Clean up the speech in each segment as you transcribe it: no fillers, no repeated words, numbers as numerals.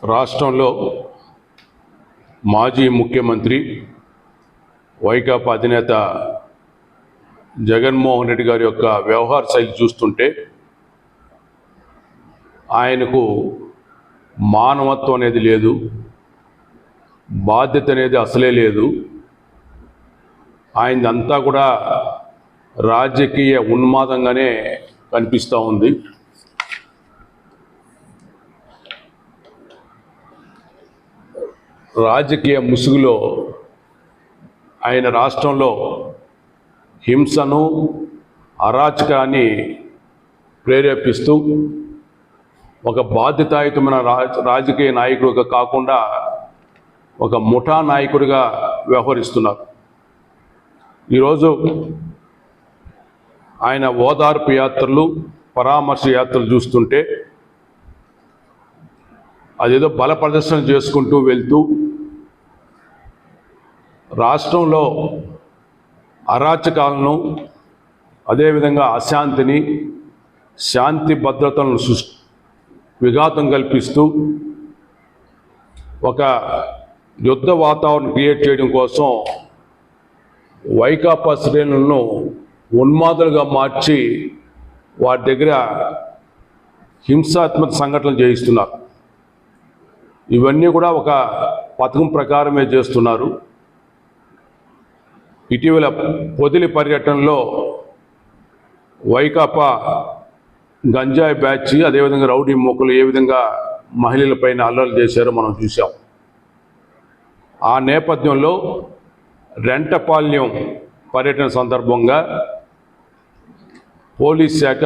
రాష్ట్రంలో మాజీ ముఖ్యమంత్రి వైకాపా అధినేత జగన్మోహన్ రెడ్డి గారి యొక్క వ్యవహార శైలి చూస్తుంటే ఆయనకు మానవత్వం అనేది లేదు, బాధ్యత అనేది అసలే లేదు. ఆయనదంతా కూడా రాజకీయ ఉన్మాదంగానే కనిపిస్తూ ఉంది. రాజకీయ ముసుగులో ఆయన రాష్ట్రంలో హింసను, అరాచకాన్ని ప్రేరేపిస్తూ ఒక బాధ్యతాయుతమైన రాజకీయ నాయకుడిగా కాకుండా ఒక ముఠా నాయకుడిగా వ్యవహరిస్తున్నారు. ఈరోజు ఆయన ఓదార్పు యాత్రలు, పరామర్శ యాత్రలు చూస్తుంటే అదేదో బల ప్రదర్శన చేసుకుంటూ వెళ్తూ రాష్ట్రంలో అరాచకాలను, అదేవిధంగా అశాంతిని, శాంతి భద్రతలను విఘాతం కల్పిస్తూ ఒక యుద్ధ వాతావరణం క్రియేట్ చేయడం కోసం వైకాపా శ్రేణులను ఉన్మాదులుగా మార్చి వారి దగ్గర హింసాత్మక సంఘటనలు చేయిస్తున్నారు. ఇవన్నీ కూడా ఒక పథకం ప్రకారమే చేస్తున్నారు. ఇటీవల పొదిలి పర్యటనలో వైకాపా గంజాయి బ్యాచ్, అదేవిధంగా రౌడీ మూకలు ఏ విధంగా మహిళలపైన అల్లర్లు చేశారో మనం చూసాం. ఆ నేపథ్యంలో రెంటపాలెం పర్యటన సందర్భంగా పోలీస్ శాఖ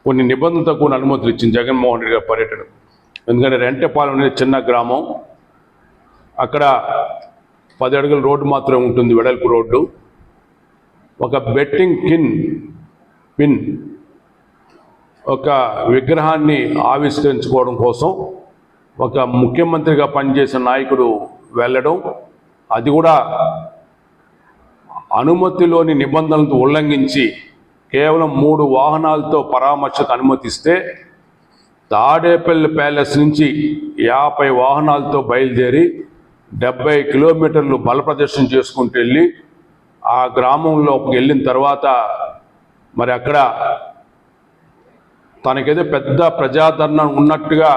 కొన్ని నిబంధనలతో కూడిన అనుమతులు ఇచ్చింది జగన్మోహన్ రెడ్డి గారి పర్యటన. ఎందుకంటే రెంటపాలెం అనేది చిన్న గ్రామం, అక్కడ 10 అడుగుల రోడ్డు మాత్రమే ఉంటుంది, వెడల్పు రోడ్డు. ఒక బెట్టింగ్ పిన్ ఒక విగ్రహాన్ని ఆవిష్కరించుకోవడం కోసం ఒక ముఖ్యమంత్రిగా పనిచేసిన నాయకుడు వెళ్ళడం, అది కూడా అనుమతిలోని నిబంధనలతో ఉల్లంఘించి కేవలం 3 వాహనాలతో పరామర్శకు అనుమతిస్తే తాడేపల్లి ప్యాలెస్ నుంచి 50 వాహనాలతో బయలుదేరి 70 కిలోమీటర్లు బల ప్రదర్శన చేసుకుంటూ వెళ్ళి ఆ గ్రామంలోకి వెళ్ళిన తర్వాత మరి అక్కడ తనకేదో పెద్ద ప్రజాదరణ ఉన్నట్టుగా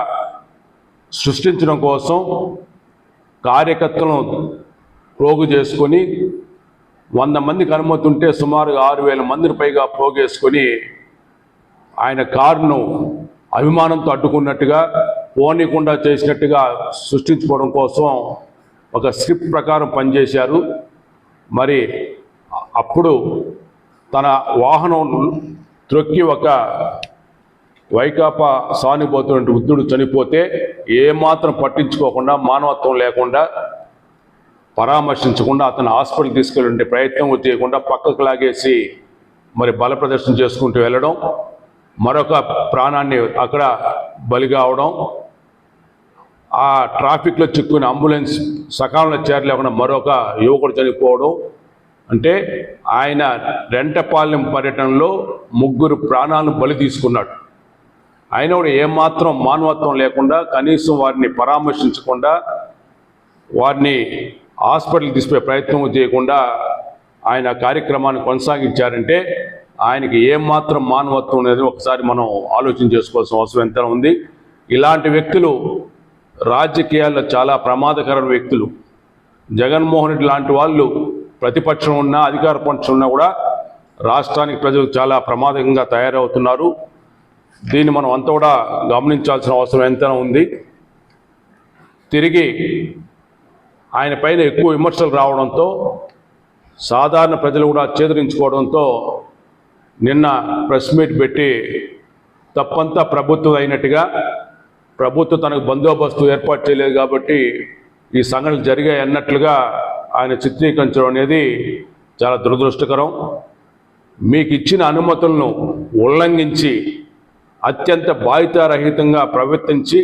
సృష్టించడం కోసం కార్యకర్తలను పోగు చేసుకొని 100 మందికి అనుమతి ఉంటే సుమారుగా 6,000 మందిని పైగా పోగేసుకొని ఆయన కారును అభిమానంతో అడ్డుకున్నట్టుగా, పోనీకుండా చేసినట్టుగా సృష్టించుకోవడం కోసం ఒక స్క్రిప్ట్ ప్రకారం పనిచేశారు. మరి అప్పుడు తన వాహనం త్రొక్కి ఒక వైకాపా సానుభూతుడు వృద్ధుడు చనిపోతే ఏమాత్రం పట్టించుకోకుండా, మానవత్వం లేకుండా, పరామర్శించకుండా అతను హాస్పిటల్ తీసుకెళ్ళే ప్రయత్నం చేయకుండా పక్కకు లాగేసి మరి బల ప్రదర్శన చేసుకుంటూ వెళ్ళడం, మరొక ప్రాణాన్ని అక్కడ బలిగా అవడం, ఆ ట్రాఫిక్లో చిక్కుని అంబులెన్స్ సకాలంలో చేరలేకుండా మరొక యువకుడు చనిపోవడం. అంటే ఆయన రెంటపాలెం పర్యటనలో 3 ప్రాణాలను బలి తీసుకున్నాడు. ఆయన కూడా ఏమాత్రం మానవత్వం లేకుండా, కనీసం వారిని పరామర్శించకుండా, వారిని హాస్పిటల్కి తీసుకునే ప్రయత్నం చేయకుండా ఆయన కార్యక్రమాన్ని కొనసాగించారంటే ఆయనకి ఏమాత్రం మానవత్వం అనేది ఒకసారి మనం ఆలోచన చేసుకోవాల్సిన అవసరం ఎంత ఉంది. ఇలాంటి వ్యక్తులు రాజకీయాల్లో చాలా ప్రమాదకరమైన వ్యక్తులు. జగన్మోహన్ రెడ్డి లాంటి వాళ్ళు ప్రతిపక్షం ఉన్నా, అధికార పక్షం ఉన్నా కూడా రాష్ట్రానికి ప్రజలు చాలా ప్రమాదకంగా తయారవుతున్నారు. దీన్ని మనం అంతా కూడా గమనించాల్సిన అవసరం ఎంత ఉంది. తిరిగి ఆయన పైన ఎక్కువ విమర్శలు రావడంతో సాధారణ ప్రజలు కూడా చేదరించుకోవడంతో నిన్న ప్రెస్ మీట్ పెట్టి తప్పంతా ప్రభుత్వం అయినట్టుగా, ప్రభుత్వం తనకు బందోబస్తు ఏర్పాటు చేయలేదు కాబట్టి ఈ సంఘటనలు జరిగాయి అన్నట్లుగా ఆయన చిత్రీకరించడం అనేది చాలా దురదృష్టకరం. మీకు ఇచ్చిన అనుమతులను ఉల్లంఘించి అత్యంత బాధ్యతారహితంగా ప్రవర్తించి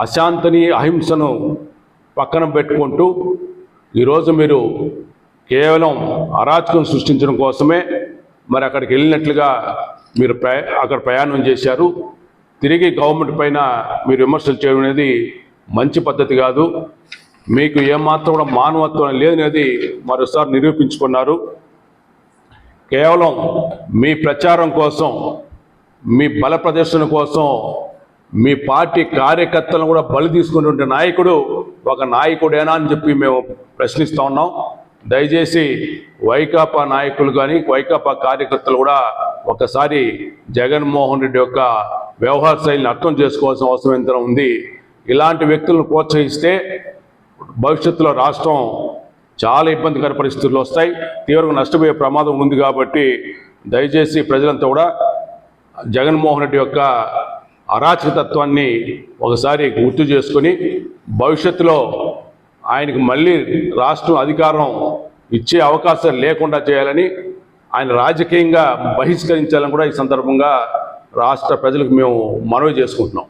అశాంతిని, అహింసను పక్కన పెట్టుకుంటూ ఈరోజు మీరు కేవలం అరాచకం సృష్టించడం కోసమే మరి అక్కడికి వెళ్ళినట్లుగా మీరు అక్కడ ప్రయాణం చేశారు. తిరిగి గవర్నమెంట్ పైన మీరు విమర్శలు చేయడం అనేది మంచి పద్ధతి కాదు. మీకు ఏమాత్రం కూడా మానవత్వం లేదనేది మరోసారి నిరూపించుకున్నారు. కేవలం మీ ప్రచారం కోసం, మీ బల ప్రదర్శన కోసం మీ పార్టీ కార్యకర్తలను కూడా బలి తీసుకునే నాయకుడు ఒక నాయకుడేనా అని చెప్పి మేము ప్రశ్నిస్తూ ఉన్నాం. దయచేసి వైకాపా నాయకులు కానీ వైకాపా కార్యకర్తలు కూడా ఒకసారి జగన్మోహన్ రెడ్డి యొక్క వ్యవహార శైలిని అర్థం చేసుకోవాల్సిన అవసరం ఎంత ఉంది. ఇలాంటి వ్యక్తులను ప్రోత్సహిస్తే భవిష్యత్తులో రాష్ట్రం చాలా ఇబ్బందికర పరిస్థితులు వస్తాయి, తీవ్రంగా నష్టపోయే ప్రమాదం ఉంది. కాబట్టి దయచేసి ప్రజలంతా కూడా జగన్మోహన్ రెడ్డి యొక్క అరాచకతత్వాన్ని ఒకసారి గుర్తు చేసుకొని భవిష్యత్తులో ఆయనకు మళ్ళీ రాష్ట్రం అధికారం ఇచ్చే అవకాశం లేకుండా చేయాలని, ఆయన రాజకీయంగా బహిష్కరించాలని కూడా ఈ సందర్భంగా రాష్ట్ర ప్రజలకు మేము మనవి చేసుకుంటున్నాం.